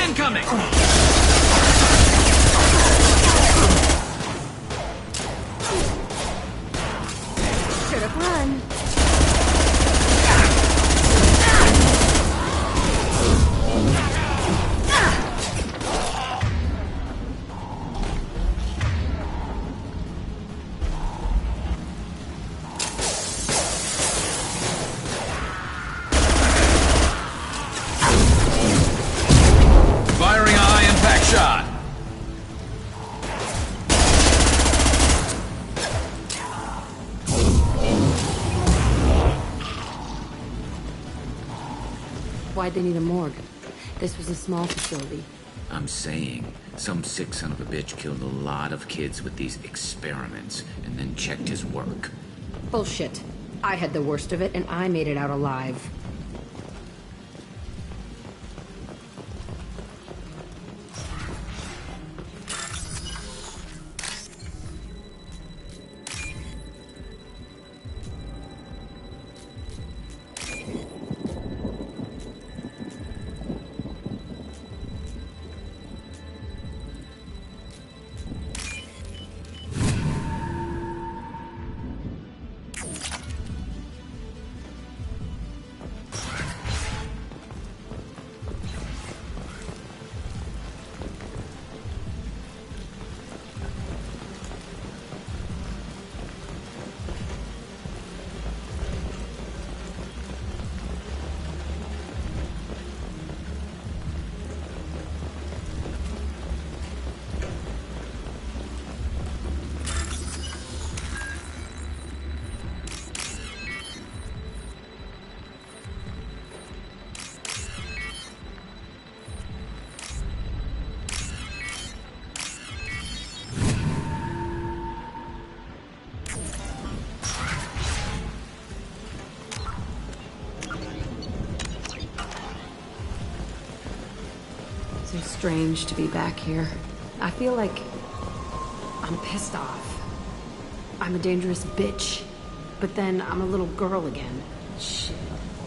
Incoming! Should have run. Firing a high-impact shot. Why'd they need a morgue? This was a small facility. I'm saying, some sick son of a bitch killed a lot of kids with these experiments, and then checked his work. Bullshit. I had the worst of it, and I made it out alive. So strange to be back here. I feel like I'm pissed off. I'm a dangerous bitch. But then I'm a little girl again. Shit.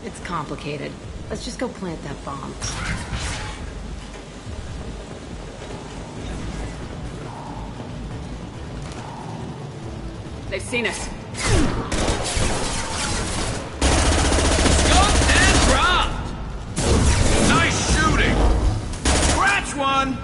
It's complicated. Let's just go plant that bomb. They've seen us. Scoped and dropped! Nice shooting! Scratch one!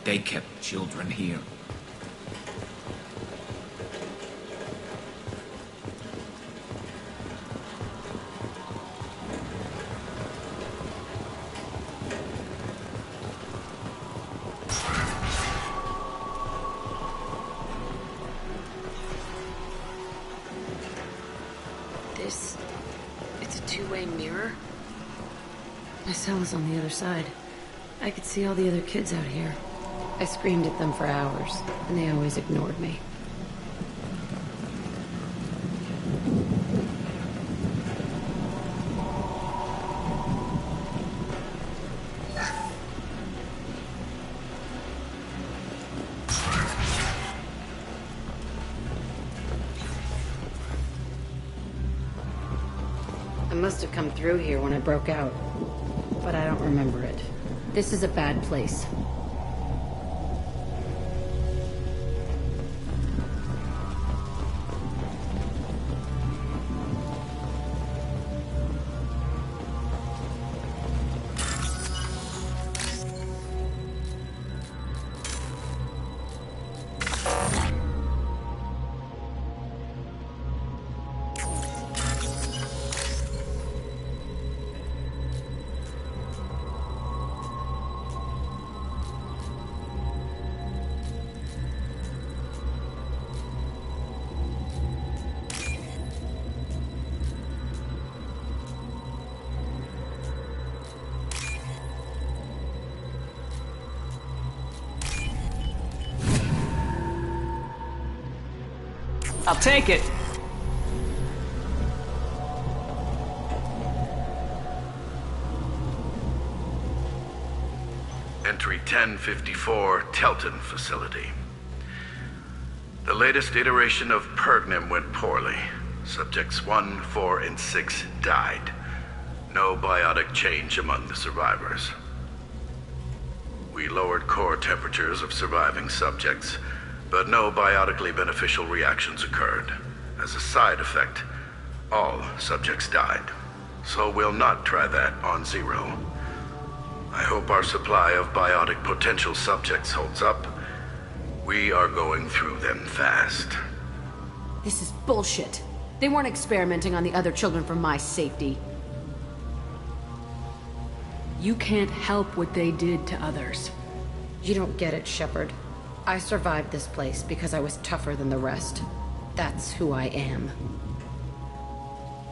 They kept children here. It's a two-way mirror? My cell is on the other side. I could see all the other kids out here. I screamed at them for hours, and they always ignored me. I must have come through here when I broke out, but I don't remember it. This is a bad place. I'll take it. Entry 1054, Telton Facility. The latest iteration of Pergnum went poorly. Subjects 1, 4, and 6 died. No biotic change among the survivors. We lowered core temperatures of surviving subjects, but no biotically beneficial reactions occurred. As a side effect, all subjects died. So we'll not try that on Zero. I hope our supply of biotic potential subjects holds up. We are going through them fast. This is bullshit. They weren't experimenting on the other children for my safety. You can't help what they did to others. You don't get it, Shepard. I survived this place because I was tougher than the rest. That's who I am.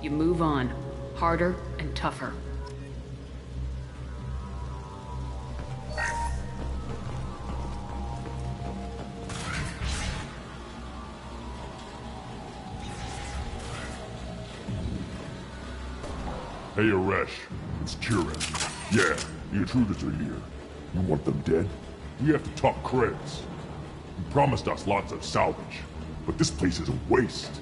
You move on. Harder and tougher. Hey, Aresh. It's Kieran. Yeah, the intruders are here. You want them dead? We have to talk creds. You promised us lots of salvage, but this place is a waste.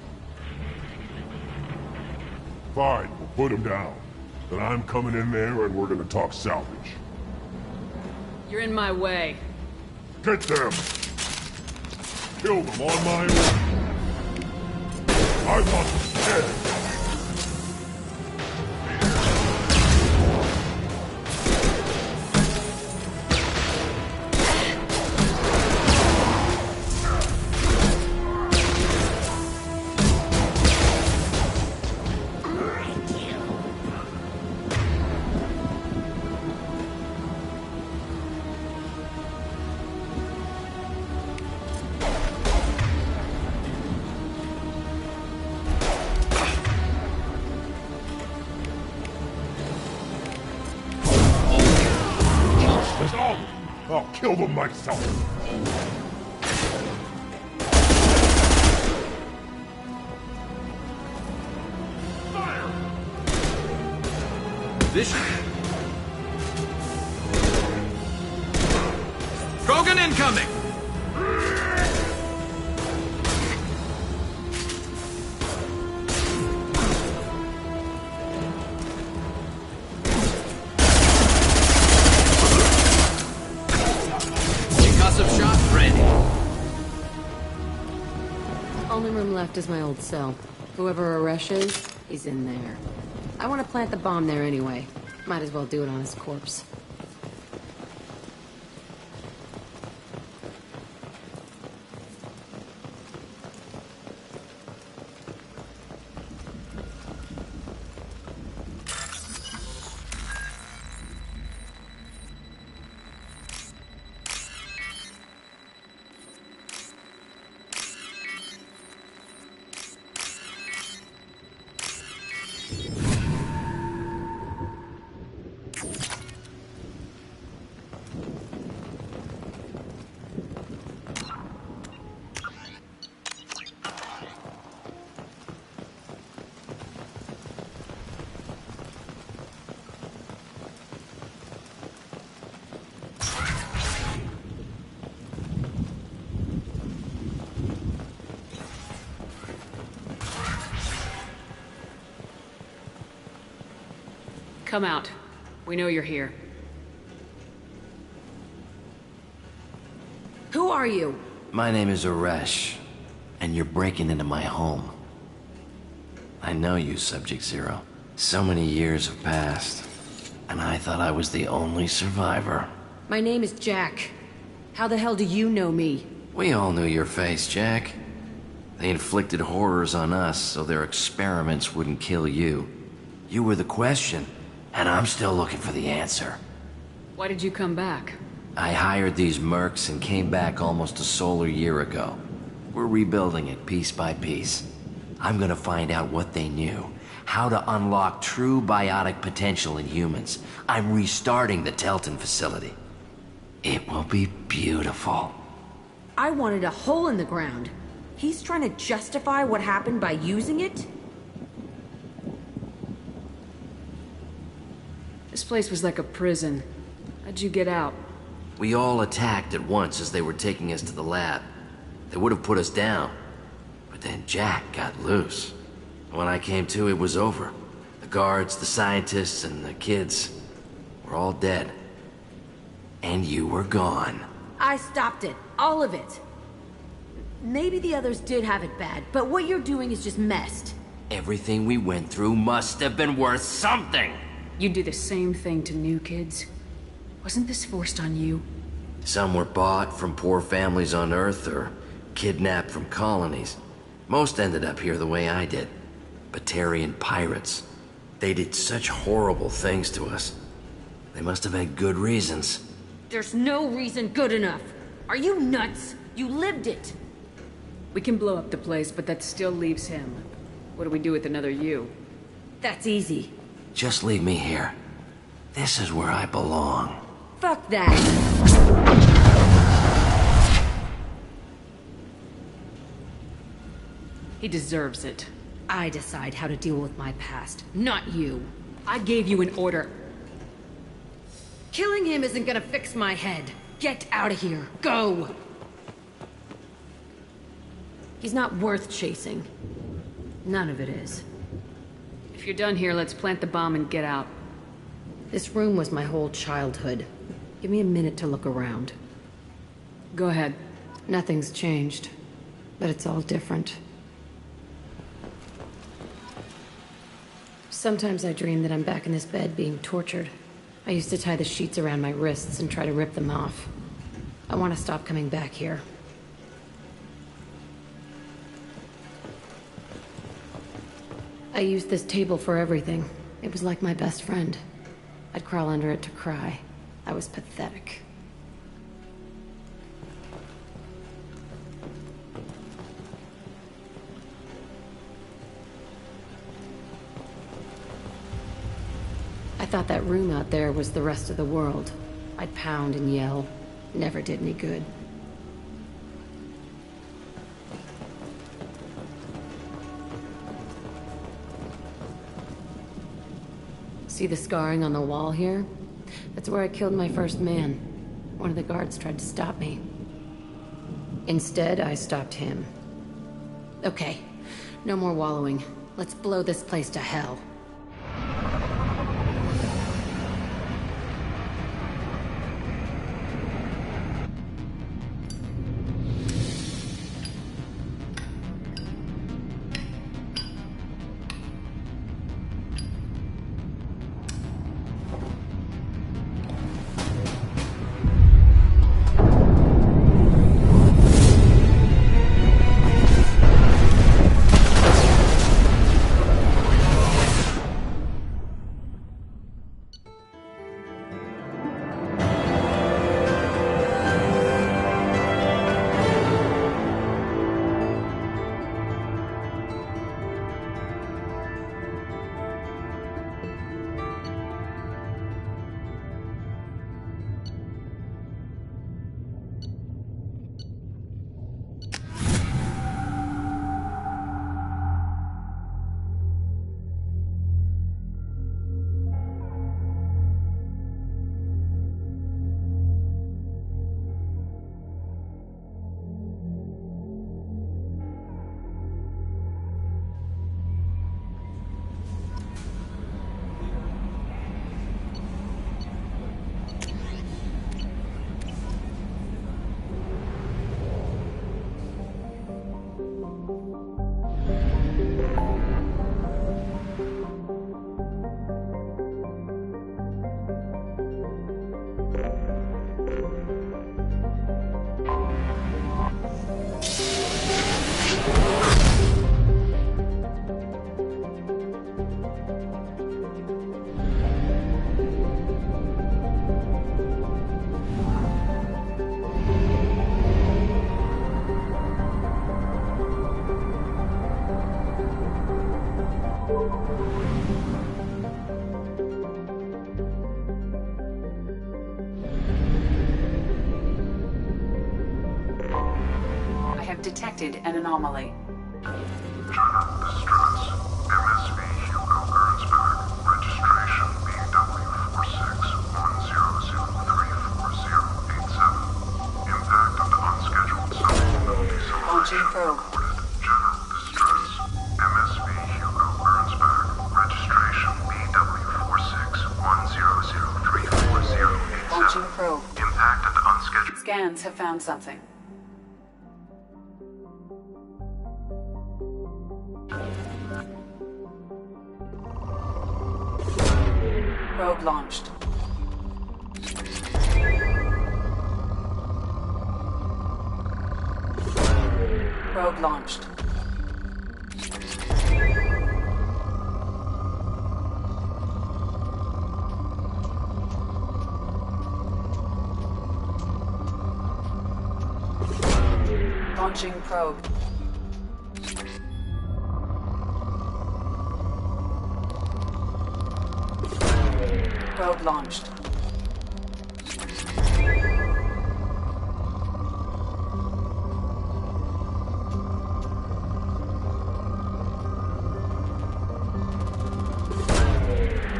Fine, we'll put them down. Then I'm coming in there and we're gonna talk salvage. You're in my way. Get them! Kill them on my own. I want them dead. I'll kill them myself. Position. Krogan incoming! only room left is my old cell. Whoever Aresh is, he's in there. I want to plant the bomb there anyway. Might as well do it on his corpse. Come out. We know you're here. Who are you? My name is Aresh, and you're breaking into my home. I know you, Subject Zero. So many years have passed, and I thought I was the only survivor. My name is Jack. How the hell do you know me? We all knew your face, Jack. They inflicted horrors on us so their experiments wouldn't kill you. You were the question, and I'm still looking for the answer. Why did you come back? I hired these mercs and came back almost a solar year ago. We're rebuilding it piece by piece. I'm gonna find out what they knew, how to unlock true biotic potential in humans. I'm restarting the Telton facility. It will be beautiful. I wanted a hole in the ground. He's trying to justify what happened by using it? This place was like a prison. How'd you get out? We all attacked at once as they were taking us to the lab. They would have put us down. But then Jack got loose. When I came to, it was over. The guards, the scientists, and the kids were all dead. And you were gone. I stopped it. All of it. Maybe the others did have it bad, but what you're doing is just messed. Everything we went through must have been worth something! You do the same thing to new kids. Wasn't this forced on you? Some were bought from poor families on Earth or kidnapped from colonies. Most ended up here the way I did. Batarian pirates. They did such horrible things to us. They must have had good reasons. There's no reason good enough. Are you nuts? You lived it. We can blow up the place, but that still leaves him. What do we do with another you? That's easy. Just leave me here. This is where I belong. Fuck that. He deserves it. I decide how to deal with my past, not you. I gave you an order. Killing him isn't gonna fix my head. Get out of here. Go! He's not worth chasing. None of it is. If you're done here, let's plant the bomb and get out. This room was my whole childhood. Give me a minute to look around. Go ahead. Nothing's changed, but it's all different. Sometimes I dream that I'm back in this bed being tortured. I used to tie the sheets around my wrists and try to rip them off. I want to stop coming back here. I used this table for everything. It was like my best friend. I'd crawl under it to cry. I was pathetic. I thought that room out there was the rest of the world. I'd pound and yell. Never did any good. See the scarring on the wall here? That's where I killed my first man. One of the guards tried to stop me. Instead, I stopped him. Okay, no more wallowing. Let's blow this place to hell. have detected an anomaly. General distress. MSV Hugo Gernsback. Registration BW4610034087. Impact of the unscheduled self-mobility celebration Launching probe. reported. General distress. MSV Hugo Gernsback. Registration BW4610034087. Launching probe. Impact of the unscheduled... Scans have found something. Probe launched. Probe launched. Launching probe. Probe launched.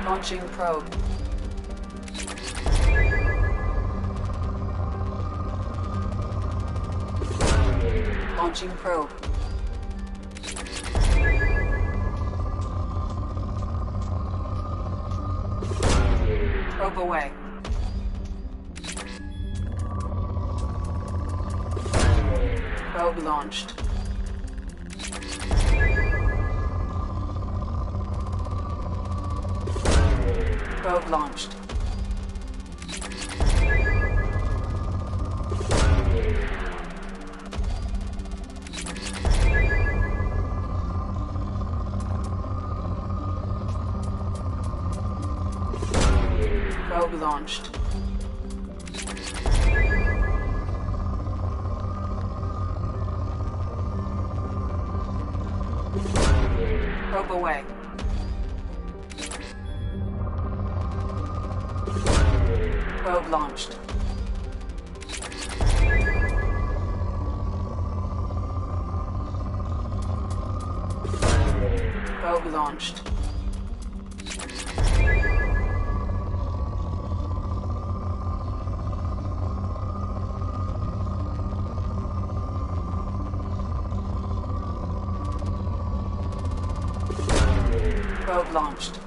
Launching probe. Launching probe. Probe away. Probe launched. Probe launched. Probe launched. Probe away. Probe launched. Probe launched. Probe launched.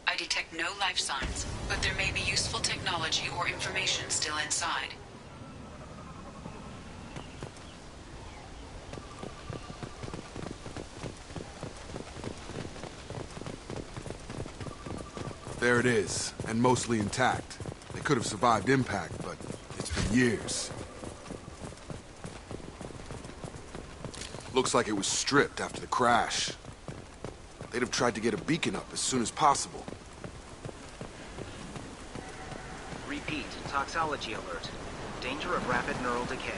I detect no life signs, but there may be useful technology or information still inside. There it is, and mostly intact. They could have survived impact, but it's been years. Looks like it was stripped after the crash. They'd have tried to get a beacon up as soon as possible. Repeat, toxology alert. Danger of rapid neural decay.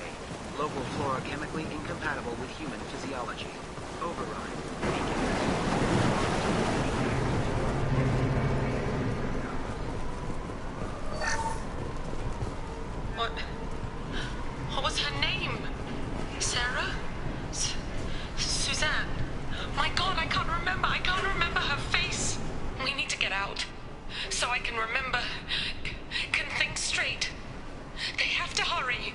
Local flora chemically incompatible with human physiology. Override. I can remember, can think straight. They have to hurry.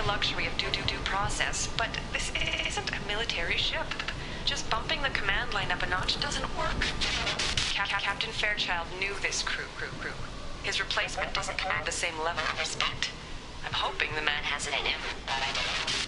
Luxury of due process, but this isn't a military ship. Just bumping the command line up a notch doesn't work. Captain Fairchild knew this crew. His replacement doesn't command the same level of respect. I'm hoping the man has it in him, but I don't.